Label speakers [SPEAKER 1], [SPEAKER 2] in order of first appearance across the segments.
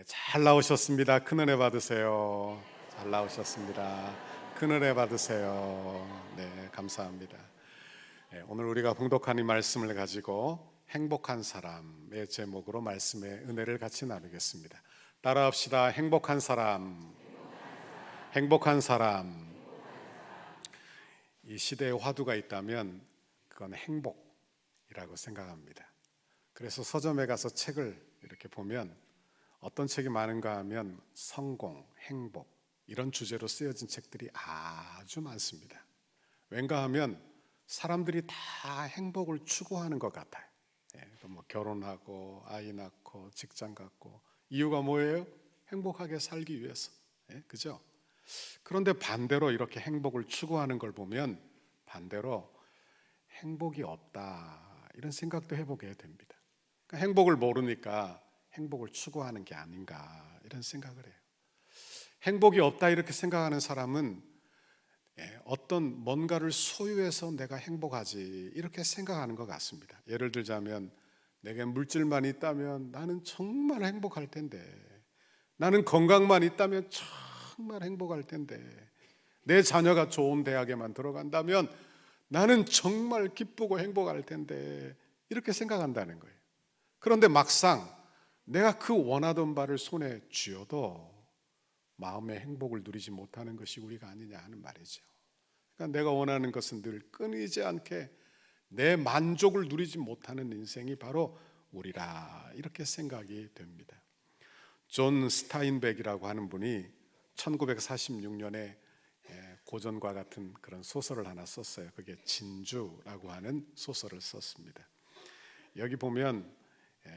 [SPEAKER 1] 잘 나오셨습니다. 큰 은혜 받으세요. 잘 나오셨습니다. 큰 은혜 받으세요. 네, 감사합니다. 오늘 우리가 봉독한 이 말씀을 가지고 행복한 사람의 제목으로 말씀의 은혜를 같이 나누겠습니다. 따라합시다. 행복한 사람, 행복한 사람. 이 시대에 화두가 있다면 그건 행복이라고 생각합니다. 그래서 서점에 가서 책을 이렇게 보면 어떤 책이 많은가 하면 성공, 행복 이런 주제로 쓰여진 책들이 아주 많습니다. 왠가 하면 사람들이 다 행복을 추구하는 것 같아요. 뭐 결혼하고 아이 낳고 직장 갖고 이유가 뭐예요? 행복하게 살기 위해서. 그죠? 그런데 반대로 이렇게 행복을 추구하는 걸 보면 반대로 행복이 없다 이런 생각도 해보게 됩니다. 그러니까 행복을 모르니까 행복을 추구하는 게 아닌가 이런 생각을 해요. 행복이 없다 이렇게 생각하는 사람은 어떤 뭔가를 소유해서 내가 행복하지 이렇게 생각하는 것 같습니다. 예를 들자면 내게 물질만 있다면 나는 정말 행복할 텐데, 나는 건강만 있다면 정말 행복할 텐데, 내 자녀가 좋은 대학에만 들어간다면 나는 정말 기쁘고 행복할 텐데 이렇게 생각한다는 거예요. 그런데 막상 내가 그 원하던 바를 손에 쥐어도 마음의 행복을 누리지 못하는 것이 우리가 아니냐 하는 말이죠. 그러니까 내가 원하는 것은 늘 끊이지 않게 내 만족을 누리지 못하는 인생이 바로 우리라 이렇게 생각이 됩니다. 존 스타인백이라고 하는 분이 1946년에 고전과 같은 그런 소설을 하나 썼어요. 그게 진주라고 하는 소설을 썼습니다. 여기 보면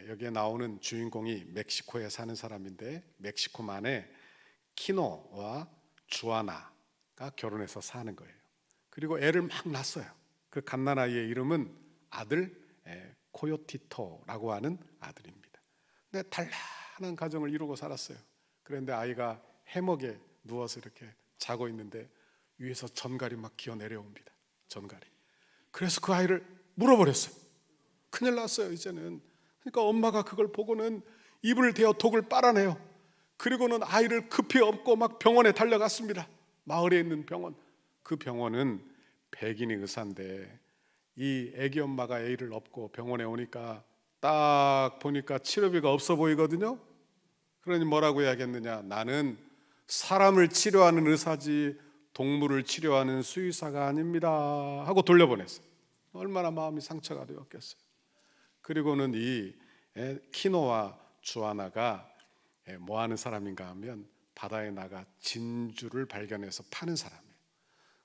[SPEAKER 1] 여기에 나오는 주인공이 멕시코에 사는 사람인데 멕시코만에 키노와 주아나가 결혼해서 사는 거예요. 그리고 애를 막 낳았어요. 그 갓난아이의 이름은 아들 코요티토라고 하는 아들입니다. 근데 단란한 가정을 이루고 살았어요. 그런데 아이가 해먹에 누워서 이렇게 자고 있는데 위에서 전갈이 막 기어 내려옵니다. 전갈이. 그래서 그 아이를 물어버렸어요. 큰일 났어요 이제는. 그러니까 엄마가 그걸 보고는 입을 대어 독을 빨아내요. 그리고는 아이를 급히 업고 막 병원에 달려갔습니다. 마을에 있는 병원. 그 병원은 백인이 의사인데 이 애기 엄마가 애를 업고 병원에 오니까 딱 보니까 치료비가 없어 보이거든요. 그러니 뭐라고 이야기했느냐, 나는 사람을 치료하는 의사지 동물을 치료하는 수의사가 아닙니다 하고 돌려보냈어요. 얼마나 마음이 상처가 되었겠어요. 그리고는 이 키노와 주아나가 뭐 하는 사람인가 하면 바다에 나가 진주를 발견해서 파는 사람이에요.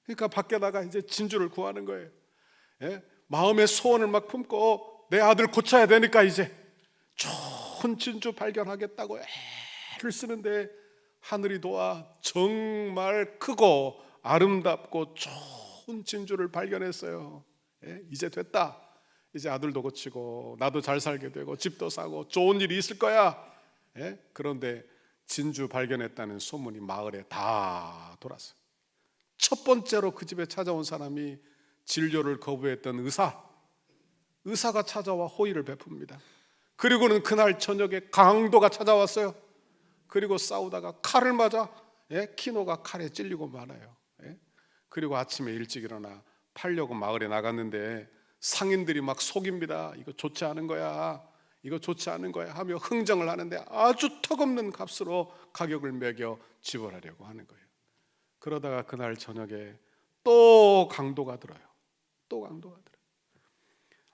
[SPEAKER 1] 그러니까 밖에 나가 이제 진주를 구하는 거예요. 마음의 소원을 막 품고 내 아들 고쳐야 되니까 이제 좋은 진주 발견하겠다고 애를 쓰는데 하늘이 도와 정말 크고 아름답고 좋은 진주를 발견했어요. 이제 됐다. 이제 아들도 고치고 나도 잘 살게 되고 집도 사고 좋은 일이 있을 거야. 그런데 진주 발견했다는 소문이 마을에 다 돌았어요. 첫 번째로 그 집에 찾아온 사람이 진료를 거부했던 의사가 찾아와 호의를 베풉니다. 그리고는 그날 저녁에 강도가 찾아왔어요. 그리고 싸우다가 칼을 맞아 키노가 칼에 찔리고 말아요. 그리고 아침에 일찍 일어나 팔려고 마을에 나갔는데 상인들이 막 속입니다. 이거 좋지 않은 거야, 이거 좋지 않은 거야 하며 흥정을 하는데 아주 턱없는 값으로 가격을 매겨 지불하려고 하는 거예요. 그러다가 그날 저녁에 또 강도가 들어요. 또 강도가 들어요.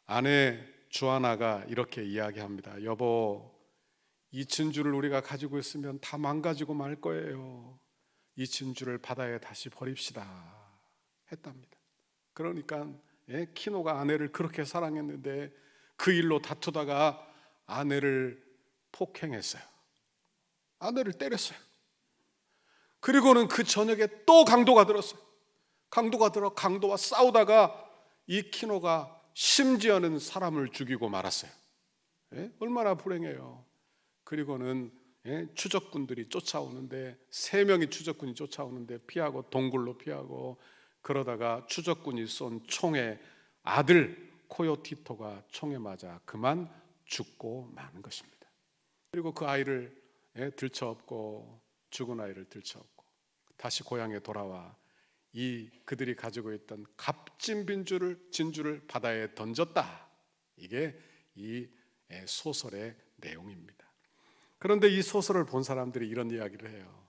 [SPEAKER 1] 아내 주아나가 이렇게 이야기합니다. 여보, 이 진주를 우리가 가지고 있으면 다 망가지고 말 거예요. 이 진주를 바다에 다시 버립시다 했답니다. 그러니까 키노가 아내를 그렇게 사랑했는데 그 일로 다투다가 아내를 폭행했어요. 아내를 때렸어요. 그리고는 그 저녁에 또 강도가 들었어요. 강도가 들어 강도와 싸우다가 이 키노가 심지어는 사람을 죽이고 말았어요. 얼마나 불행해요. 그리고는 추적군들이 쫓아오는데 3명의 추적군이 쫓아오는데 피하고 동굴로 피하고 그러다가 추적군이 쏜 총에 아들 코요티토가 총에 맞아 그만 죽고 마는 것입니다. 그리고 그 아이를 들쳐업고 죽은 아이를 들쳐업고 다시 고향에 돌아와 이 그들이 가지고 있던 값진 진주를 바다에 던졌다. 이게 이 소설의 내용입니다. 그런데 이 소설을 본 사람들이 이런 이야기를 해요.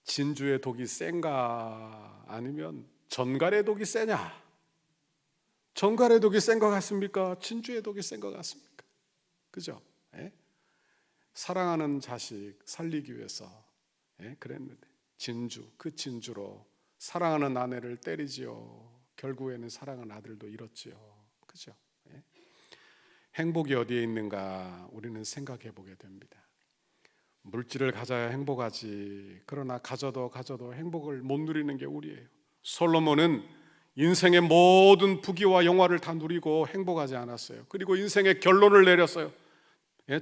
[SPEAKER 1] 진주의 독이 센가 아니면 전갈의 독이 세냐? 전갈의 독이 센 것 같습니까? 진주의 독이 센 것 같습니까? 그죠? 사랑하는 자식 살리기 위해서 그랬는데 그 진주로 사랑하는 아내를 때리지요. 결국에는 사랑하는 아들도 잃었지요. 그죠? 행복이 어디에 있는가 우리는 생각해 보게 됩니다. 물질을 가져야 행복하지. 그러나 가져도 행복을 못 누리는 게 우리예요. 솔로몬은 인생의 모든 부귀와 영화를 다 누리고 행복하지 않았어요. 그리고 인생의 결론을 내렸어요.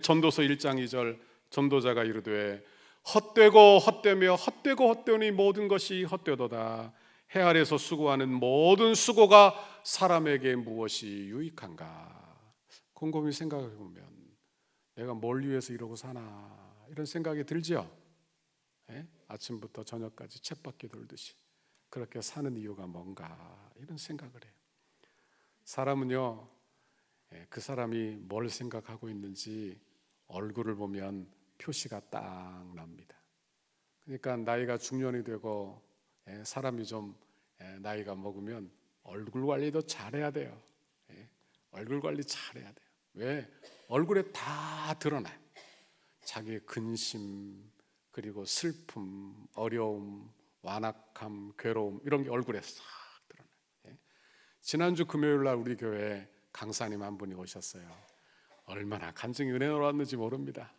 [SPEAKER 1] 전도서 1장 2절 전도자가 이르되 헛되고 헛되며 헛되고 헛되니 모든 것이 헛되도다. 해 아래서 수고하는 모든 수고가 사람에게 무엇이 유익한가. 곰곰이 생각해 보면 내가 뭘 위해서 이러고 사나 이런 생각이 들죠. 아침부터 저녁까지 쳇바퀴 돌듯이 그렇게 사는 이유가 뭔가 이런 생각을 해요. 사람은요, 그 사람이 뭘 생각하고 있는지 얼굴을 보면 표시가 딱 납니다. 그러니까 나이가 중년이 되고 사람이 좀 나이가 먹으면 얼굴 관리도 잘해야 돼요. 얼굴 관리 잘해야 돼요. 왜? 얼굴에 다 드러나요. 자기의 근심, 그리고 슬픔, 어려움, 완악함, 괴로움 이런 게 얼굴에 싹 드러나요. 지난주 금요일 날 우리 교회에 강사님 한 분이 오셨어요. 얼마나 간증이 은혜로 왔는지 모릅니다.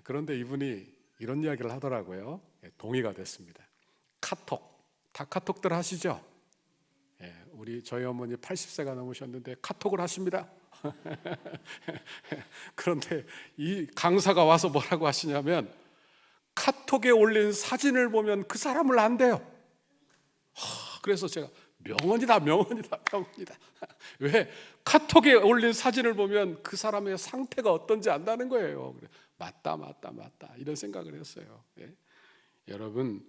[SPEAKER 1] 그런데 이분이 이런 이야기를 하더라고요. 동의가 됐습니다. 카톡, 다 카톡들 하시죠? 우리 저희 어머니 80세가 넘으셨는데 카톡을 하십니다. 그런데 이 강사가 와서 뭐라고 하시냐면 카톡에 올린 사진을 보면 그 사람을 안대요. 그래서 제가 명언이다. 왜? 카톡에 올린 사진을 보면 그 사람의 상태가 어떤지 안다는 거예요. 맞다 이런 생각을 했어요. 여러분,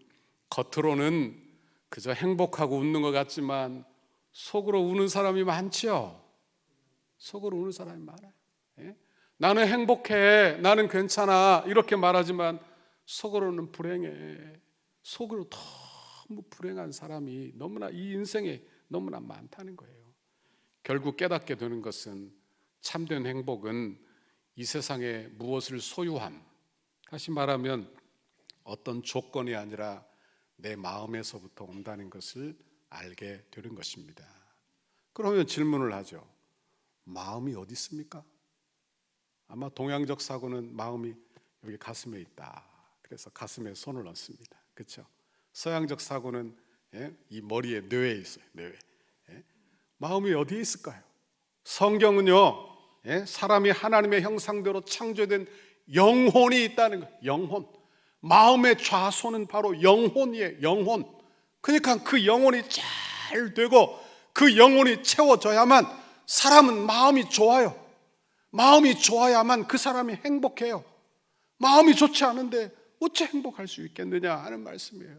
[SPEAKER 1] 겉으로는 그저 행복하고 웃는 것 같지만 속으로 우는 사람이 많지요. 속으로 우는 사람이 많아요. 나는 행복해, 나는 괜찮아 이렇게 말하지만 속으로는 불행해. 속으로 너무 불행한 사람이 너무나 이 인생에 너무나 많다는 거예요. 결국 깨닫게 되는 것은 참된 행복은 이 세상에 무엇을 소유함, 다시 말하면 어떤 조건이 아니라 내 마음에서부터 온다는 것을 알게 되는 것입니다. 그러면 질문을 하죠. 마음이 어디 있습니까? 아마 동양적 사고는 마음이 여기 가슴에 있다. 그래서 가슴에 손을 얹습니다. 그렇죠? 서양적 사고는 이 머리에 뇌에 있어요. 뇌에. 마음이 어디에 있을까요? 성경은요, 사람이 하나님의 형상대로 창조된 영혼이 있다는 거예요. 영혼. 마음의 좌소는 바로 영혼이에요. 영혼. 그러니까 그 영혼이 잘 되고 그 영혼이 채워져야만 사람은 마음이 좋아요. 마음이 좋아야만 그 사람이 행복해요. 마음이 좋지 않은데 어찌 행복할 수 있겠느냐 하는 말씀이에요.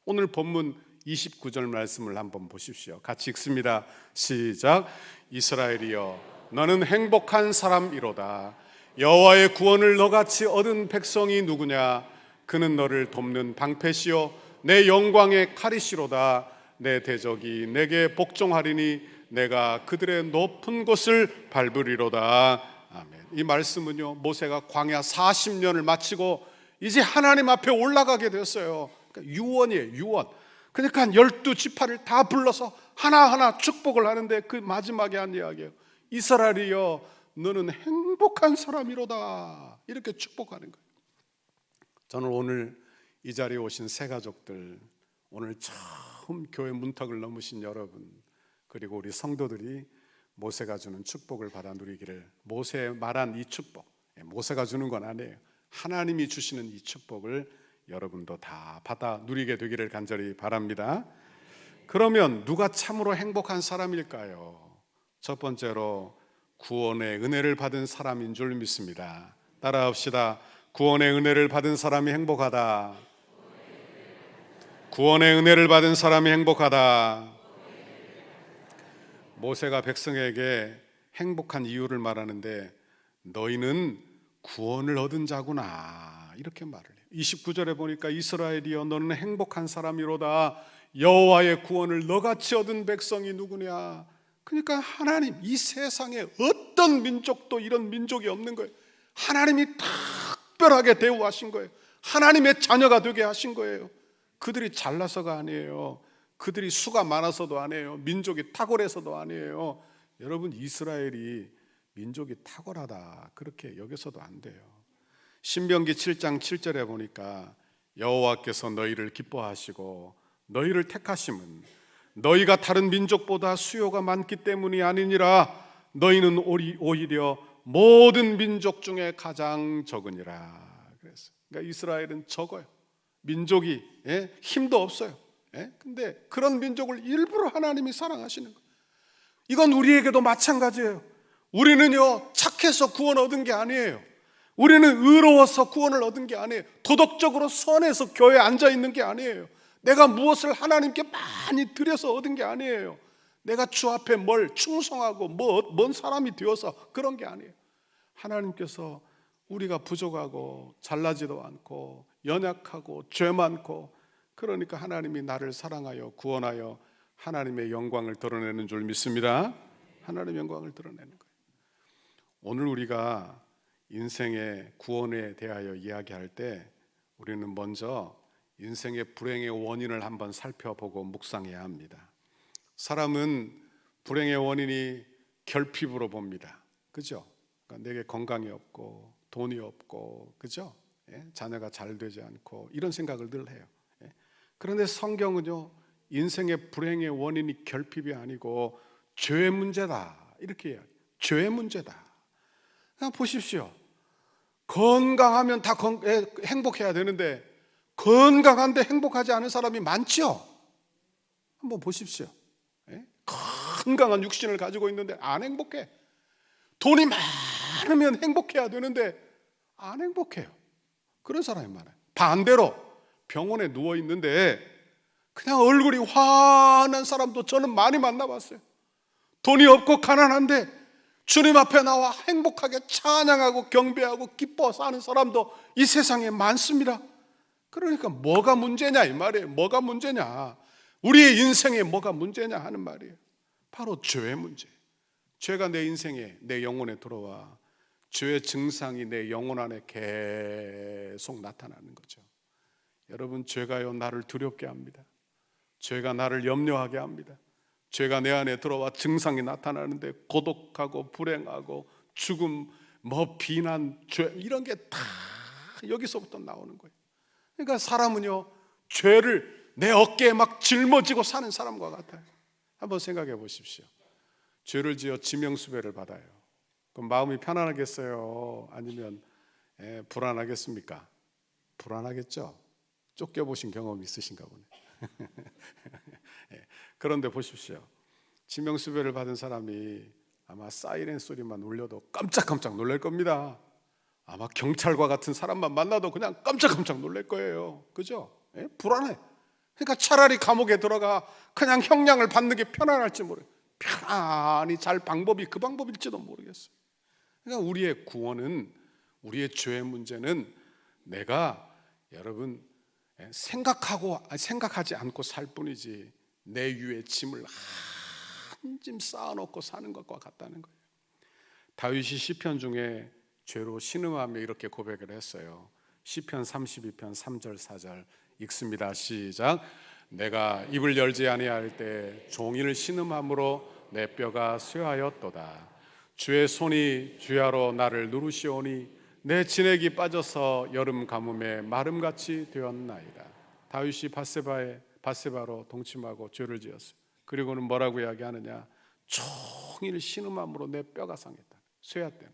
[SPEAKER 1] 오늘 본문 29절 말씀을 한번 보십시오. 같이 읽습니다. 시작. 이스라엘이여 너는 행복한 사람이로다. 여호와의 구원을 너같이 얻은 백성이 누구냐? 그는 너를 돕는 방패시요 내 영광의 칼이시로다. 내 대적이 내게 복종하리니 내가 그들의 높은 곳을 밟으리로다. 아멘. 이 말씀은요, 모세가 광야 40년을 마치고 이제 하나님 앞에 올라가게 됐어요. 그러니까 유언이에요. 유언. 그러니까 12지파를 다 불러서 하나하나 축복을 하는데 그 마지막에 한 이야기예요. 이스라엘이여 너는 행복한 사람이로다. 이렇게 축복하는 거예요. 저는 오늘 이 자리에 오신 새 가족들, 오늘 처음 교회 문턱을 넘으신 여러분, 그리고 우리 성도들이 모세가 주는 축복을 받아 누리기를, 모세 말한 이 축복, 모세가 주는 건 아니에요. 하나님이 주시는 이 축복을 여러분도 다 받아 누리게 되기를 간절히 바랍니다. 그러면 누가 참으로 행복한 사람일까요? 첫 번째로 구원의 은혜를 받은 사람인 줄 믿습니다. 따라합시다. 구원의 은혜를 받은 사람이 행복하다. 구원의 은혜를 받은 사람이 행복하다. 모세가 백성에게 행복한 이유를 말하는데 너희는 구원을 얻은 자구나 이렇게 말을 해요. 29절에 보니까 이스라엘이여 너는 행복한 사람이로다. 여호와의 구원을 너같이 얻은 백성이 누구냐. 그러니까 하나님, 이 세상에 어떤 민족도 이런 민족이 없는 거예요. 하나님이 특별하게 대우하신 거예요. 하나님의 자녀가 되게 하신 거예요. 그들이 잘나서가 아니에요. 그들이 수가 많아서도 아니에요. 민족이 탁월해서도 아니에요. 여러분, 이스라엘이 민족이 탁월하다 그렇게 여기서도 안 돼요. 신명기 7장 7절에 보니까 여호와께서 너희를 기뻐하시고 너희를 택하심은 너희가 다른 민족보다 수요가 많기 때문이 아니니라. 너희는 오히려 모든 민족 중에 가장 적으니라. 그러니까 이스라엘은 적어요. 민족이 힘도 없어요. 근데 그런 민족을 일부러 하나님이 사랑하시는 거예요. 이건 우리에게도 마찬가지예요. 우리는요 착해서 구원 얻은 게 아니에요. 우리는 의로워서 구원을 얻은 게 아니에요. 도덕적으로 선해서 교회에 앉아 있는 게 아니에요. 내가 무엇을 하나님께 많이 드려서 얻은 게 아니에요. 내가 주 앞에 뭘 충성하고 뭔 사람이 되어서 그런 게 아니에요. 하나님께서 우리가 부족하고 잘나지도 않고 연약하고 죄 많고 그러니까 하나님이 나를 사랑하여 구원하여 하나님의 영광을 드러내는 줄 믿습니다. 하나님의 영광을 드러내는 거예요. 오늘 우리가 인생의 구원에 대하여 이야기할 때 우리는 먼저 인생의 불행의 원인을 한번 살펴보고 묵상해야 합니다. 사람은 불행의 원인이 결핍으로 봅니다. 그죠? 그러니까 내게 건강이 없고 돈이 없고 그죠? 자녀가 잘 되지 않고 이런 생각을 늘 해요. 그런데 성경은요 인생의 불행의 원인이 결핍이 아니고 죄의 문제다 이렇게 이야기해요. 죄의 문제다. 그냥 보십시오. 건강하면 다 행복해야 되는데 건강한데 행복하지 않은 사람이 많죠. 한번 보십시오. 건강한 육신을 가지고 있는데 안 행복해. 돈이 많으면 행복해야 되는데 안 행복해요. 그런 사람이 많아요. 반대로 병원에 누워 있는데 그냥 얼굴이 환한 사람도 저는 많이 만나봤어요. 돈이 없고 가난한데 주님 앞에 나와 행복하게 찬양하고 경배하고 기뻐 사는 사람도 이 세상에 많습니다. 그러니까 뭐가 문제냐 이 말이에요. 뭐가 문제냐, 우리의 인생에 뭐가 문제냐 하는 말이에요. 바로 죄의 문제. 죄가 내 인생에, 내 영혼에 들어와 죄의 증상이 내 영혼 안에 계속 나타나는 거죠. 여러분, 죄가요 나를 두렵게 합니다. 죄가 나를 염려하게 합니다. 죄가 내 안에 들어와 증상이 나타나는데 고독하고 불행하고 죽음, 비난, 죄 이런 게 다 여기서부터 나오는 거예요. 그러니까 사람은요 죄를 내 어깨에 막 짊어지고 사는 사람과 같아요. 한번 생각해 보십시오. 죄를 지어 지명수배를 받아요. 그럼 마음이 편안하겠어요? 아니면 불안하겠습니까? 불안하겠죠. 쫓겨보신 경험이 있으신가 보네. 그런데 보십시오. 지명수배를 받은 사람이 아마 사이렌 소리만 울려도 깜짝깜짝 놀랄 겁니다. 아마 경찰과 같은 사람만 만나도 그냥 깜짝깜짝 놀랄 거예요. 그죠? 불안해. 그러니까 차라리 감옥에 들어가 그냥 형량을 받는 게 편안할지 모르겠어요. 편안히 잘 방법이 그 방법일지도 모르겠어요. 그러니까 우리의 구원은, 우리의 죄의 문제는 내가 여러분 생각하지 않고 살 뿐이지 내 위에 짐을 한 짐 쌓아놓고 사는 것과 같다는 거예요. 다윗이 시편 중에 죄로 신음하며 이렇게 고백을 했어요. 시편 32편 3절 4절 읽습니다. 시작. 내가 입을 열지 아니할 때 종일 신음함으로 내 뼈가 쇠하였도다. 주의 손이 주야로 나를 누르시오니 내 진액이 빠져서 여름 가뭄에 마름같이 되었나이다. 다윗이 밧세바로 동침하고 죄를 지었어요. 그리고는 뭐라고 이야기하느냐? 종일 신음함으로 내 뼈가 상했다. 쇠하다는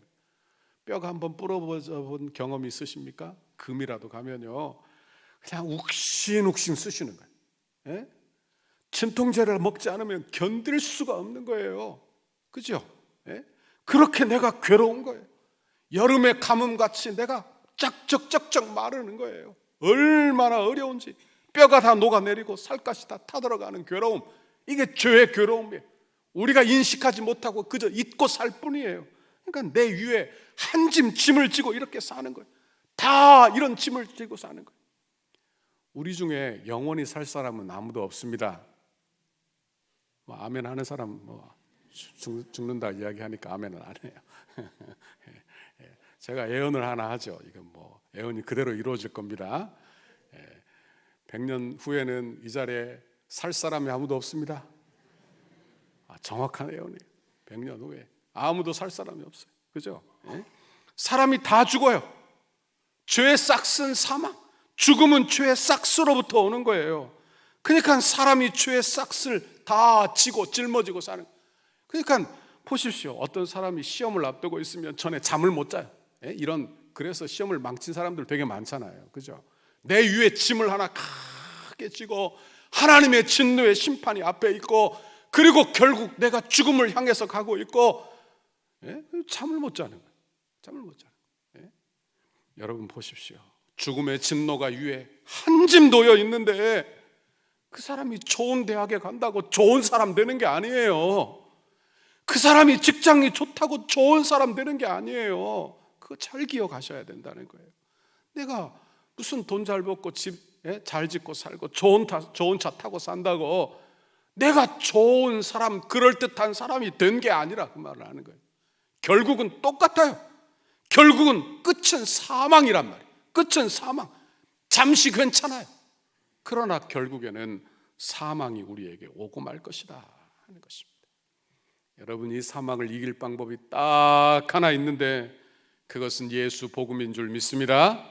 [SPEAKER 1] 뼈가 한번 부러져 경험이 있으십니까? 금이라도 가면요 그냥 욱신욱신 쑤시는 거예요. 진통제를 먹지 않으면 견딜 수가 없는 거예요. 그죠? 그렇게 내가 괴로운 거예요. 여름의 가뭄같이 내가 짝짝짝짝 마르는 거예요. 얼마나 어려운지. 뼈가 다 녹아내리고 살갗이 다 타들어가는 괴로움. 이게 죄의 괴로움이에요. 우리가 인식하지 못하고 그저 잊고 살 뿐이에요. 그러니까 내 위에 한 짐을 지고 이렇게 사는 거예요. 다 이런 짐을 지고 사는 거예요. 우리 중에 영원히 살 사람은 아무도 없습니다. 아멘 하는 사람 죽는다 이야기하니까 아멘은 안 해요. 제가 예언을 하나 하죠. 이건 예언이 그대로 이루어질 겁니다. 100년 후에는 이 자리에 살 사람이 아무도 없습니다. 정확한 예언이에요. 100년 후에 아무도 살 사람이 없어요. 그죠? 사람이 다 죽어요. 죄의 싹슨 사망. 죽음은 죄의 싹스로부터 오는 거예요. 그러니까 사람이 죄의 싹스를 다 지고 짊어지고 사는 거예요. 그러니까 보십시오. 어떤 사람이 시험을 앞두고 있으면 전에 잠을 못 자요. 그래서 시험을 망친 사람들 되게 많잖아요. 그죠? 내 위에 짐을 하나 크게 지고 하나님의 진노의 심판이 앞에 있고, 그리고 결국 내가 죽음을 향해서 가고 있고, 잠을 못 자는 거예요. 잠을 못 자는 거예요. 여러분 보십시오. 죽음의 진노가 위에 한 짐 놓여 있는데 그 사람이 좋은 대학에 간다고 좋은 사람 되는 게 아니에요. 그 사람이 직장이 좋다고 좋은 사람 되는 게 아니에요. 그거 잘 기억하셔야 된다는 거예요. 내가 무슨 돈 잘 벌고 집 잘 짓고 살고 좋은 차 타고 산다고 내가 좋은 사람, 그럴듯한 사람이 된 게 아니라 그 말을 하는 거예요. 결국은 똑같아요. 결국은 끝은 사망이란 말이에요. 끝은 사망. 잠시 괜찮아요. 그러나 결국에는 사망이 우리에게 오고 말 것이다 하는 것입니다. 여러분, 이 사망을 이길 방법이 딱 하나 있는데 그것은 예수 복음인 줄 믿습니다.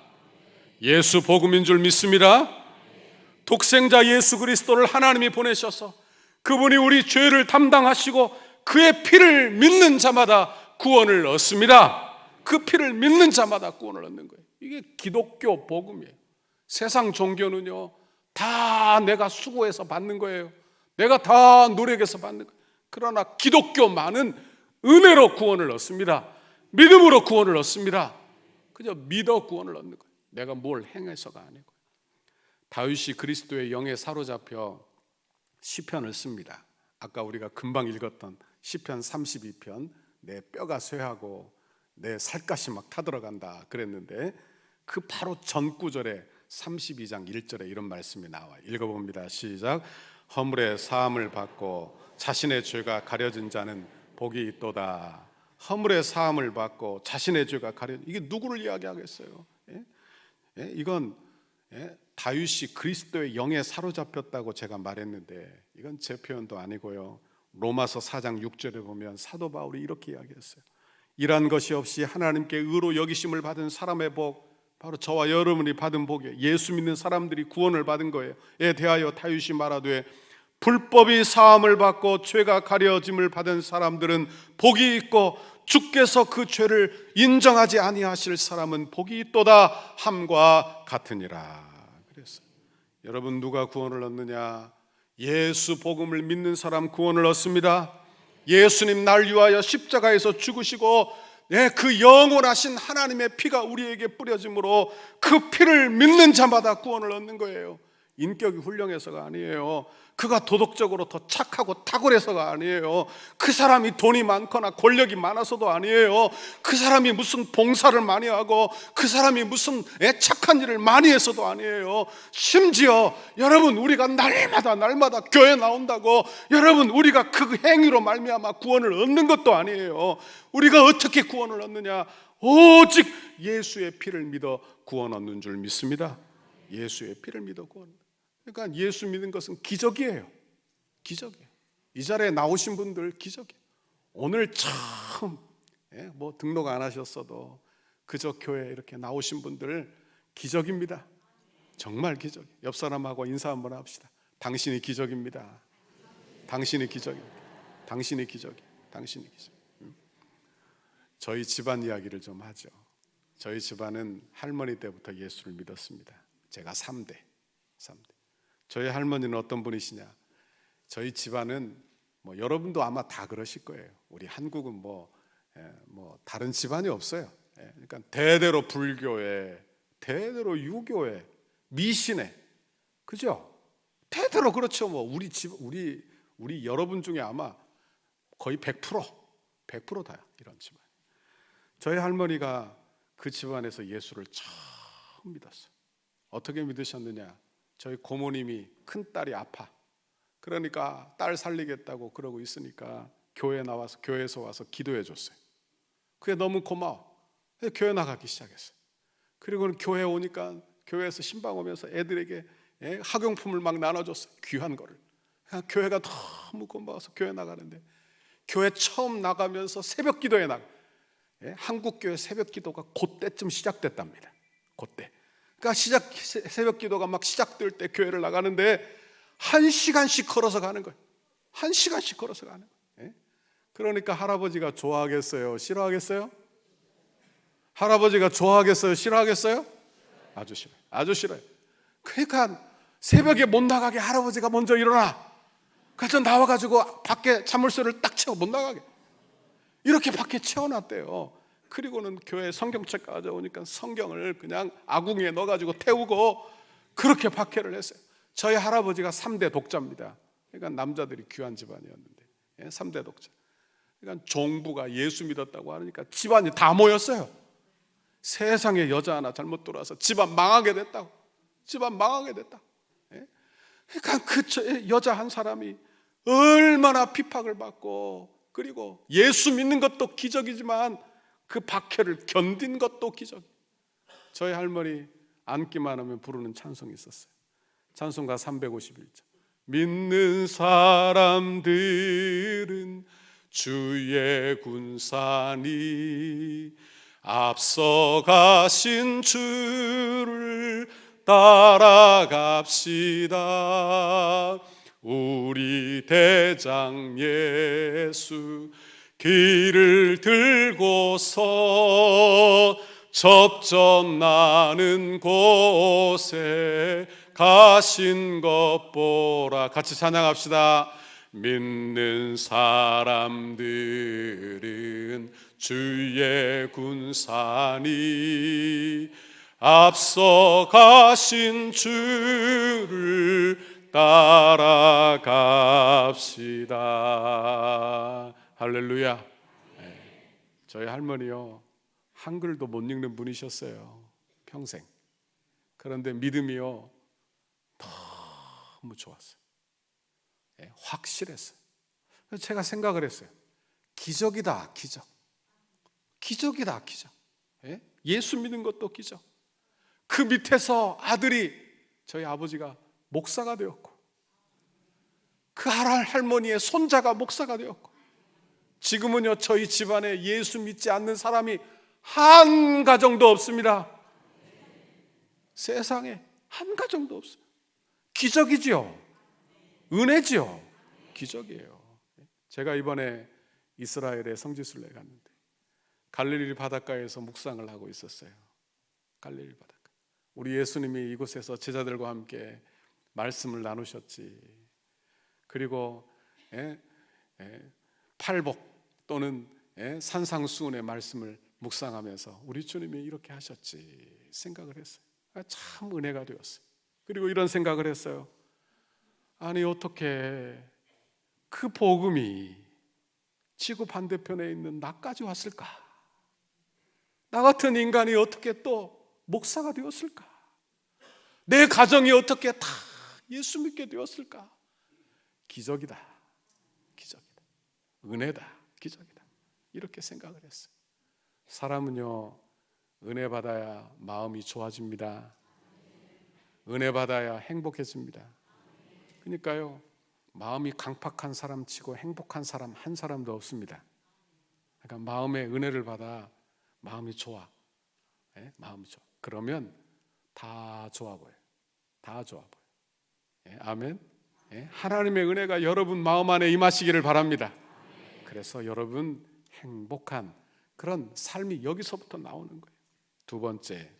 [SPEAKER 1] 예수 복음인 줄 믿습니다. 독생자 예수 그리스도를 하나님이 보내셔서 그분이 우리 죄를 담당하시고 그의 피를 믿는 자마다 구원을 얻습니다. 그 피를 믿는 자마다 구원을 얻는 거예요. 이게 기독교 복음이에요. 세상 종교는요, 다 내가 수고해서 받는 거예요. 내가 다 노력해서 받는 거예요. 그러나 기독교만은 은혜로 구원을 얻습니다. 믿음으로 구원을 얻습니다. 그저 믿어 구원을 얻는 거예요. 내가 뭘 행해서가 아니고. 다윗이 그리스도의 영에 사로잡혀 시편을 씁니다. 아까 우리가 금방 읽었던 시편 32편, 내 뼈가 쇠하고 내 살갗이 막 타들어간다 그랬는데, 그 바로 전 구절에 32장 1절에 이런 말씀이 나와요. 읽어봅니다. 시작. 허물의 사함을 받고 자신의 죄가 가려진 자는 복이 있도다. 허물의 사함을 받고 자신의 죄가 가려진, 이게 누구를 이야기하겠어요? 이건 다윗이 그리스도의 영에 사로잡혔다고 제가 말했는데 이건 제 표현도 아니고요. 로마서 4장 6절에 보면 사도 바울이 이렇게 이야기했어요. 이란 것이 없이 하나님께 의로 여기심을 받은 사람의 복, 바로 저와 여러분이 받은 복이에요. 예수 믿는 사람들이 구원을 받은 거예요. 에 대하여 다윗이 말하되 불법이 사함을 받고 죄가 가려짐을 받은 사람들은 복이 있고 주께서 그 죄를 인정하지 아니하실 사람은 복이 있도다 함과 같으니라. 그랬어요. 여러분, 누가 구원을 얻느냐? 예수 복음을 믿는 사람 구원을 얻습니다. 예수님 날 위하여 십자가에서 죽으시고 그 영원하신 하나님의 피가 우리에게 뿌려짐으로 그 피를 믿는 자마다 구원을 얻는 거예요. 인격이 훌륭해서가 아니에요. 그가 도덕적으로 더 착하고 탁월해서가 아니에요. 그 사람이 돈이 많거나 권력이 많아서도 아니에요. 그 사람이 무슨 봉사를 많이 하고 그 사람이 무슨 착한 일을 많이 해서도 아니에요. 심지어 여러분, 우리가 날마다 교회 나온다고 여러분 우리가 그 행위로 말미암아 구원을 얻는 것도 아니에요. 우리가 어떻게 구원을 얻느냐? 오직 예수의 피를 믿어 구원 얻는 줄 믿습니다. 예수의 피를 믿어 구원. 그러니까 예수 믿는 것은 기적이에요. 기적이에요. 이 자리에 나오신 분들 기적이에요. 오늘 처음 등록 안 하셨어도 그저 교회에 이렇게 나오신 분들 기적입니다. 정말 기적. 옆 사람하고 인사 한번 합시다. 당신이 기적입니다. 당신이 기적입니다. 당신이 기적이에요. 당신이 기적. 저희 집안 이야기를 좀 하죠. 저희 집안은 할머니 때부터 예수를 믿었습니다. 제가 3대. 저희 할머니는 어떤 분이시냐? 저희 집안은 여러분도 아마 다 그러실 거예요. 우리 한국은 다른 집안이 없어요. 그러니까 대대로 불교에, 대대로 유교에, 미신에, 그죠? 대대로 그렇죠. 뭐 우리 집, 우리 여러분 중에 아마 거의 100% 다야, 이런 집안. 저희 할머니가 그 집안에서 예수를 처음 믿었어요. 어떻게 믿으셨느냐? 저희 고모님이 큰 딸이 아파. 그러니까 딸 살리겠다고 그러고 있으니까 교회에서 와서 기도해 줬어요. 그게 너무 고마워. 교회 나가기 시작했어요. 그리고는 교회 오니까 교회에서 신방 오면서 애들에게 학용품을 막 나눠줬어요. 귀한 거를. 교회가 너무 고마워서 교회 나가는데, 교회 처음 나가면서 새벽 기도에 한국 교회 새벽 기도가 그때쯤 시작됐답니다. 그때. 그러니까 새벽 기도가 막 시작될 때 교회를 나가는데 1시간씩 걸어서 가는 거예요. 1시간씩 걸어서 가는 거예요. 그러니까 할아버지가 좋아하겠어요? 싫어하겠어요? 할아버지가 좋아하겠어요? 싫어하겠어요? 아주 싫어요. 아주 싫어요. 그러니까 새벽에 못 나가게 할아버지가 먼저 일어나. 그래서 나와가지고 밖에 자물쇠를 딱 채워 못 나가게 이렇게 밖에 채워놨대요. 그리고는 교회 성경책 가져오니까 성경을 그냥 아궁이에 넣어가지고 태우고 그렇게 박해를 했어요. 저희 할아버지가 3대 독자입니다. 그러니까 남자들이 귀한 집안이었는데 3대 독자. 그러니까 종부가 예수 믿었다고 하니까 집안이 다 모였어요. 세상에 여자 하나 잘못 들어와서 집안 망하게 됐다고. 집안 망하게 됐다고. 그러니까 그 여자 한 사람이 얼마나 핍박을 받고, 그리고 예수 믿는 것도 기적이지만 그 박해를 견딘 것도 기적. 저희 할머니 앉기만 하면 부르는 찬송이 있었어요. 찬송가 351장. 믿는 사람들은 주의 군산이 앞서가신 주를 따라갑시다. 우리 대장 예수 길을 들고서 접전나는 곳에 가신 것 보라. 같이 찬양합시다. 믿는 사람들은 주의 군산이 앞서 가신 주를 따라갑시다. 할렐루야. 저희 할머니요, 한글도 못 읽는 분이셨어요, 평생. 그런데 믿음이요 너무 좋았어요. 확실했어요. 그래서 제가 생각을 했어요. 기적이다, 기적. 기적이다, 기적. 예수 믿는 것도 기적. 그 밑에서 아들이, 저희 아버지가 목사가 되었고, 그 할머니의 손자가 목사가 되었고, 지금은요 저희 집안에 예수 믿지 않는 사람이 한 가정도 없습니다. 세상에 한 가정도 없어요. 기적이지요. 은혜지요. 기적이에요. 제가 이번에 이스라엘의 성지순례 갔는데 갈릴리 바닷가에서 묵상을 하고 있었어요. 갈릴리 바닷가. 우리 예수님이 이곳에서 제자들과 함께 말씀을 나누셨지. 그리고 팔복 또는 산상수훈의 말씀을 묵상하면서 우리 주님이 이렇게 하셨지 생각을 했어요. 참 은혜가 되었어요. 그리고 이런 생각을 했어요. 아니 어떻게 그 복음이 지구 반대편에 있는 나까지 왔을까? 나 같은 인간이 어떻게 또 목사가 되었을까? 내 가정이 어떻게 다 예수 믿게 되었을까? 기적이다. 기적이다. 은혜다. 기적이다. 이렇게 생각을 했어요. 사람은요 은혜 받아야 마음이 좋아집니다. 은혜 받아야 행복해집니다. 그러니까요 마음이 강팍한 사람 치고 행복한 사람 한 사람도 없습니다. 그러니까 마음의 은혜를 받아 마음이 좋아. 마음이 좋아. 그러면 다 좋아 보여요. 다 좋아 보여요. 아멘. 하나님의 은혜가 여러분 마음 안에 임하시기를 바랍니다. 그래서 여러분 행복한 그런 삶이 여기서부터 나오는 거예요. 두 번째,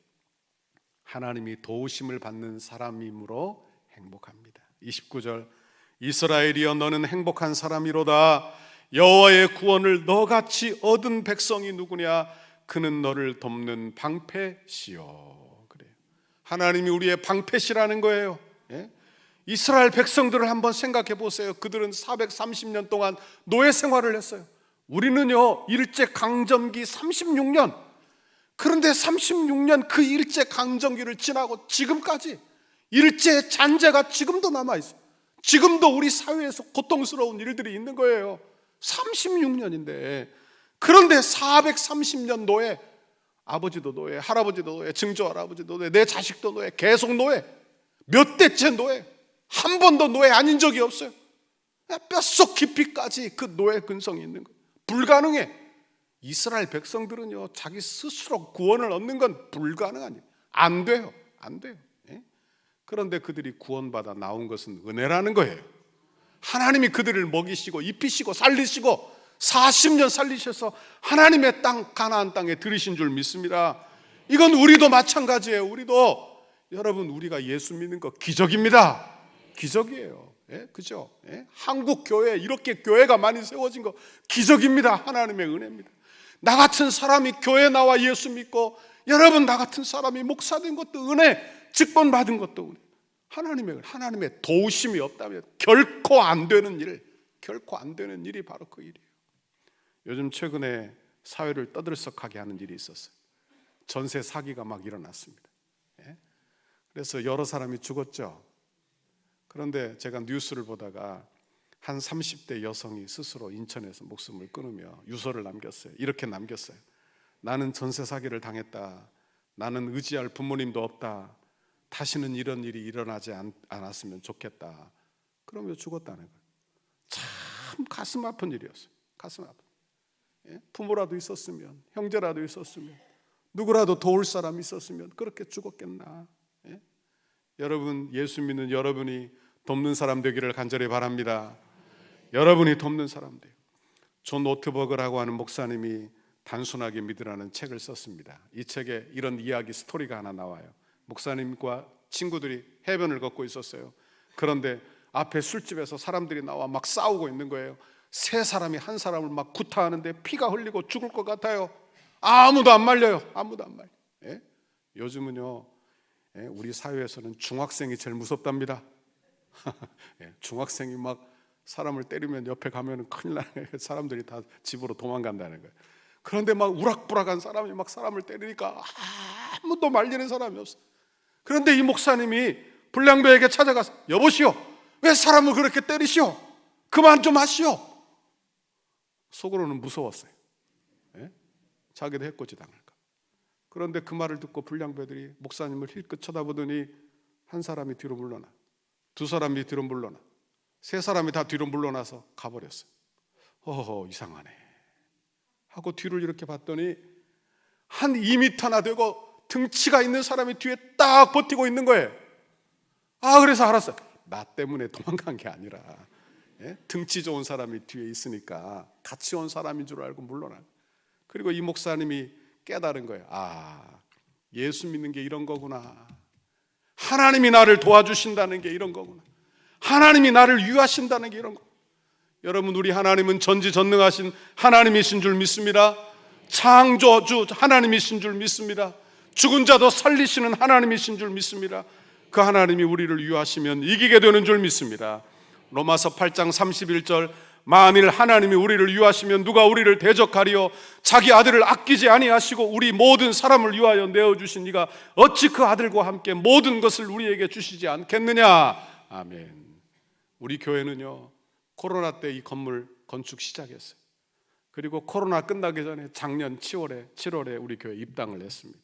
[SPEAKER 1] 하나님이 도우심을 받는 사람이므로 행복합니다. 29절, 이스라엘이여 너는 행복한 사람이로다. 여호와의 구원을 너같이 얻은 백성이 누구냐? 그는 너를 돕는 방패시요. 그래요. 하나님이 우리의 방패시라는 거예요. 예? 이스라엘 백성들을 한번 생각해 보세요. 그들은 430년 동안 노예 생활을 했어요. 우리는요 일제 강점기 36년, 그런데 36년 그 일제 강점기를 지나고 지금까지 일제 잔재가 지금도 남아있어요. 지금도 우리 사회에서 고통스러운 일들이 있는 거예요. 36년인데, 그런데 430년 노예, 아버지도 노예, 할아버지도 노예, 증조할아버지도 노예, 내 자식도 노예, 계속 노예, 몇 대째 노예, 한 번도 노예 아닌 적이 없어요. 뼛속 깊이까지 그 노예 근성이 있는 거예요. 불가능해. 이스라엘 백성들은요 자기 스스로 구원을 얻는 건 불가능한 일, 안 돼요. 안 돼요. 예? 그런데 그들이 구원받아 나온 것은 은혜라는 거예요. 하나님이 그들을 먹이시고 입히시고 살리시고 40년 살리셔서 하나님의 땅 가나안 땅에 들이신 줄 믿습니다. 이건 우리도 마찬가지예요. 우리도, 여러분, 우리가 예수 믿는 거 기적입니다. 기적이에요. 예? 그죠? 예? 한국 교회, 이렇게 교회가 많이 세워진 거 기적입니다. 하나님의 은혜입니다. 나 같은 사람이 교회 나와 예수 믿고, 여러분 나 같은 사람이 목사 된 것도 은혜, 직분 받은 것도 은혜. 하나님의 도우심이 없다면 결코 안 되는 일, 결코 안 되는 일이 바로 그 일이에요. 요즘 최근에 사회를 떠들썩하게 하는 일이 있었어요. 전세 사기가 막 일어났습니다. 예? 그래서 여러 사람이 죽었죠. 그런데 제가 뉴스를 보다가 한 30대 여성이 스스로 인천에서 목숨을 끊으며 유서를 남겼어요. 이렇게 남겼어요. 나는 전세 사기를 당했다. 나는 의지할 부모님도 없다. 다시는 이런 일이 일어나지 않았으면 좋겠다. 그러면서 죽었다는 거예요. 참 가슴 아픈 일이었어요. 가슴 아픈. 예? 부모라도 있었으면, 형제라도 있었으면, 누구라도 도울 사람이 있었으면 그렇게 죽었겠나. 예? 여러분, 예수 믿는 여러분이 돕는 사람 되기를 간절히 바랍니다. 여러분이 돕는 사람 돼요. 존 오트버그라고 하는 목사님이 단순하게 믿으라는 책을 썼습니다. 이 책에 이런 이야기 스토리가 하나 나와요. 목사님과 친구들이 해변을 걷고 있었어요. 그런데 앞에 술집에서 사람들이 나와 막 싸우고 있는 거예요. 세 사람이 한 사람을 막 구타하는데 피가 흘리고 죽을 것 같아요. 아무도 안 말려요. 아무도 안 말려. 예? 요즘은요, 예? 우리 사회에서는 중학생이 제일 무섭답니다. 예? 중학생이 막 사람을 때리면 옆에 가면은 큰일 나요. 사람들이 다 집으로 도망간다는 거예요. 그런데 막 우락부락한 사람이 막 사람을 때리니까 아무도 말리는 사람이 없어. 그런데 이 목사님이 불량배에게 찾아가서, 여보시오, 왜 사람을 그렇게 때리시오? 그만 좀 하시오. 속으로는 무서웠어요. 예? 자기도 해코지 당할까. 그런데 그 말을 듣고 불량배들이 목사님을 힐끗 쳐다보더니 한 사람이 뒤로 물러나, 두 사람이 뒤로 물러나, 세 사람이 다 뒤로 물러나서 가버렸어요. 허허, 이상하네 하고 뒤를 이렇게 봤더니 한 2m나 되고 등치가 있는 사람이 뒤에 딱 버티고 있는 거예요. 그래서 알았어요. 나 때문에 도망간 게 아니라, 예? 등치 좋은 사람이 뒤에 있으니까 같이 온 사람인 줄 알고 물러나. 그리고 이 목사님이 깨달은 거예요. 예수 믿는 게 이런 거구나. 하나님이 나를 도와주신다는 게 이런 거구나. 하나님이 나를 위하신다는 게 이런 거. 여러분, 우리 하나님은 전지전능하신 하나님이신 줄 믿습니다. 창조주 하나님이신 줄 믿습니다. 죽은 자도 살리시는 하나님이신 줄 믿습니다. 그 하나님이 우리를 위하시면 이기게 되는 줄 믿습니다. 로마서 8장 31절, 만일 하나님이 우리를 위하시면 누가 우리를 대적하리요? 자기 아들을 아끼지 아니하시고 우리 모든 사람을 위하여 내어주신 이가 어찌 그 아들과 함께 모든 것을 우리에게 주시지 않겠느냐. 아멘. 우리 교회는요, 코로나 때 이 건물 건축 시작했어요. 그리고 코로나 끝나기 전에 작년 7월에 우리 교회 입당을 했습니다.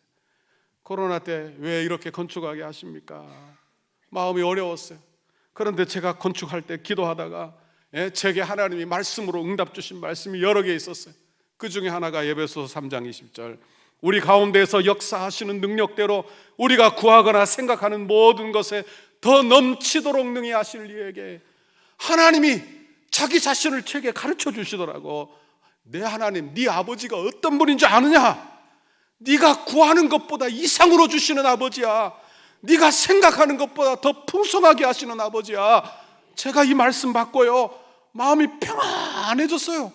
[SPEAKER 1] 코로나 때 왜 이렇게 건축하게 하십니까? 마음이 어려웠어요. 그런데 제가 건축할 때 기도하다가 제게 하나님이 말씀으로 응답 주신 말씀이 여러 개 있었어요. 그 중에 하나가 에베소서 3장 20절, 우리 가운데서 역사하시는 능력대로 우리가 구하거나 생각하는 모든 것에 더 넘치도록 능히 하실 이에게, 하나님이 자기 자신을 제게 가르쳐 주시더라고. 내 하나님, 네 아버지가 어떤 분인지 아느냐? 네가 구하는 것보다 이상으로 주시는 아버지야. 네가 생각하는 것보다 더 풍성하게 하시는 아버지야. 제가 이 말씀 받고요, 마음이 평안해졌어요.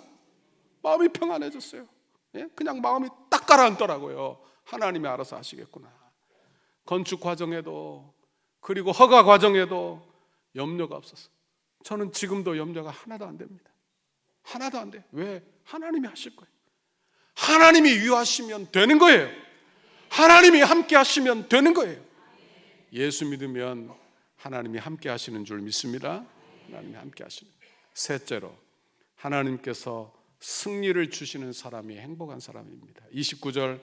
[SPEAKER 1] 마음이 평안해졌어요. 그냥 마음이 딱 가라앉더라고요. 하나님이 알아서 하시겠구나. 건축 과정에도, 그리고 허가 과정에도 염려가 없었어요. 저는 지금도 염려가 하나도 안 됩니다. 하나도 안 돼요. 왜? 하나님이 하실 거예요. 하나님이 유하시면 되는 거예요. 하나님이 함께 하시면 되는 거예요. 예수 믿으면 하나님이 함께 하시는 줄 믿습니다. 하나님이 함께 하시는. 셋째로, 하나님께서 승리를 주시는 사람이 행복한 사람입니다. 29절,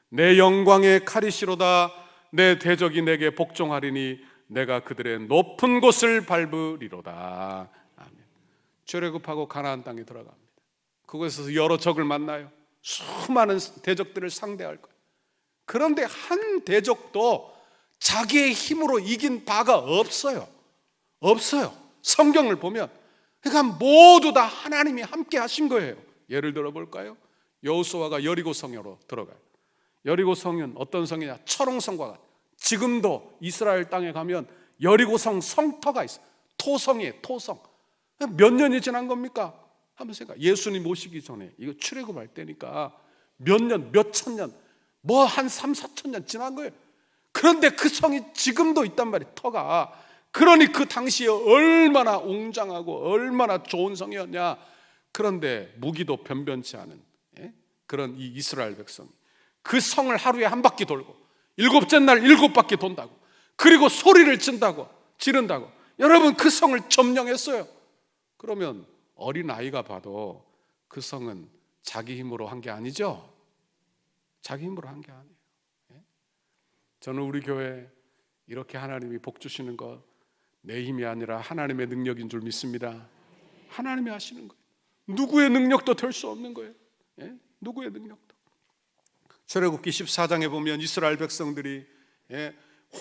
[SPEAKER 1] 내 영광의 칼이시로다. 내 대적이 내게 복종하리니 내가 그들의 높은 곳을 밟으리로다. 아멘. 출애굽하고 가나안 땅에 들어갑니다. 그곳에서 여러 적을 만나요. 수많은 대적들을 상대할 거예요. 그런데 한 대적도 자기의 힘으로 이긴 바가 없어요. 없어요. 성경을 보면. 그러니까 모두 다 하나님이 함께 하신 거예요. 예를 들어 볼까요? 여호수아가 여리고 성으로 들어가요. 여리고 성은 어떤 성이냐? 철옹성과 같아요. 지금도 이스라엘 땅에 가면 여리고 성 성터가 있어요. 토성이에요. 토성. 몇 년이 지난 겁니까? 한번 생각. 예수님 오시기 전에 이거 출애굽할 때니까 몇 년, 몇 천 년, 뭐 한 3, 4천 년 지난 거예요. 그런데 그 성이 지금도 있단 말이에요. 터가. 그러니 그 당시에 얼마나 웅장하고 얼마나 좋은 성이었냐. 그런데 무기도 변변치 않은 그런 이 이스라엘 백성이 그 성을 하루에 한 바퀴 돌고 일곱째 날 7바퀴 돈다고, 그리고 소리를 지른다고. 여러분, 그 성을 점령했어요. 그러면 어린 아이가 봐도 그 성은 자기 힘으로 한 게 아니죠. 자기 힘으로 한 게 아니에요. 저는 우리 교회 이렇게 하나님이 복 주시는 것 내 힘이 아니라 하나님의 능력인 줄 믿습니다. 하나님이 하시는 거예요. 누구의 능력도 될 수 없는 거예요. 누구의 능력도. 출애굽기 14장에 보면 이스라엘 백성들이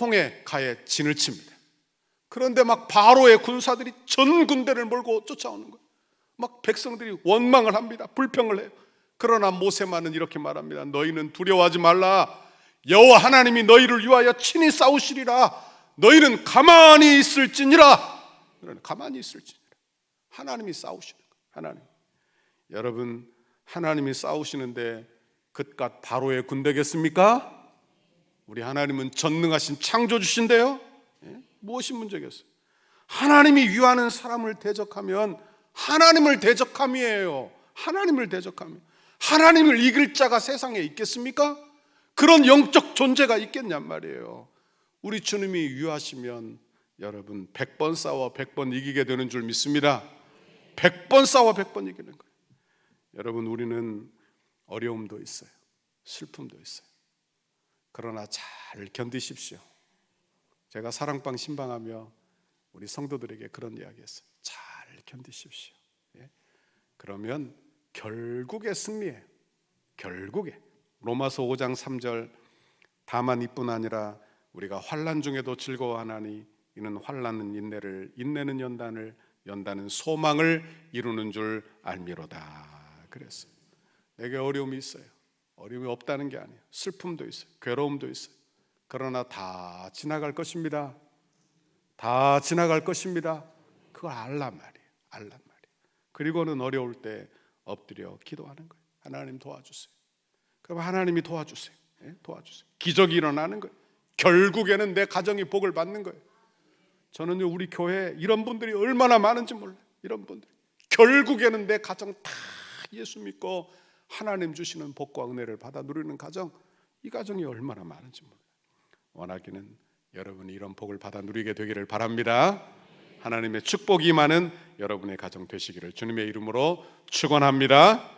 [SPEAKER 1] 홍해가에 진을 칩니다. 그런데 막 바로의 군사들이 전 군대를 몰고 쫓아오는 거예요. 막 백성들이 원망을 합니다. 불평을 해요. 그러나 모세만은 이렇게 말합니다. 너희는 두려워하지 말라. 여호와 하나님이 너희를 위하여 친히 싸우시리라. 너희는 가만히 있을지니라. 가만히 있을지니라. 하나님이 싸우시는 거예요. 하나님. 여러분, 하나님이 싸우시는데 그깟 바로의 군대겠습니까? 우리 하나님은 전능하신 창조주신데요. 무엇이 문제겠어요? 하나님이 위하는 사람을 대적하면 하나님을 대적함이에요. 하나님을 대적함이. 하나님을 이길 자가 세상에 있겠습니까? 그런 영적 존재가 있겠냔 말이에요. 우리 주님이 위하시면 여러분 100번 싸워 100번 이기게 되는 줄 믿습니다. 100번 싸워 100번 이기는 거예요. 여러분, 우리는 어려움도 있어요. 슬픔도 있어요. 그러나 잘 견디십시오. 제가 사랑방 신방하며 우리 성도들에게 그런 이야기 했어요. 잘 견디십시오. 그러면 결국에 승리해요. 결국에. 로마서 5장 3절, 다만 이뿐 아니라 우리가 환난 중에도 즐거워하나니 이는 환난은 인내를, 인내는 연단을, 연단은 소망을 이루는 줄 알미로다. 그랬어요. 내게 어려움이 있어요. 어려움이 없다는 게 아니에요. 슬픔도 있어요. 괴로움도 있어요. 그러나 다 지나갈 것입니다. 다 지나갈 것입니다. 그걸 알란 말이에요. 알란 말이에요. 그리고는 어려울 때 엎드려 기도하는 거예요. 하나님 도와주세요. 그럼 하나님이 도와주세요. 도와주세요. 기적이 일어나는 거예요. 결국에는 내 가정이 복을 받는 거예요. 저는요, 우리 교회에 이런 분들이 얼마나 많은지 몰라요. 이런 분들. 결국에는 내 가정 다 예수 믿고 하나님 주시는 복과 은혜를 받아 누리는 가정, 이 가정이 얼마나 많은지 몰라요. 원하기는 여러분이 이런 복을 받아 누리게 되기를 바랍니다. 하나님의 축복이 많은 여러분의 가정 되시기를 주님의 이름으로 축원합니다.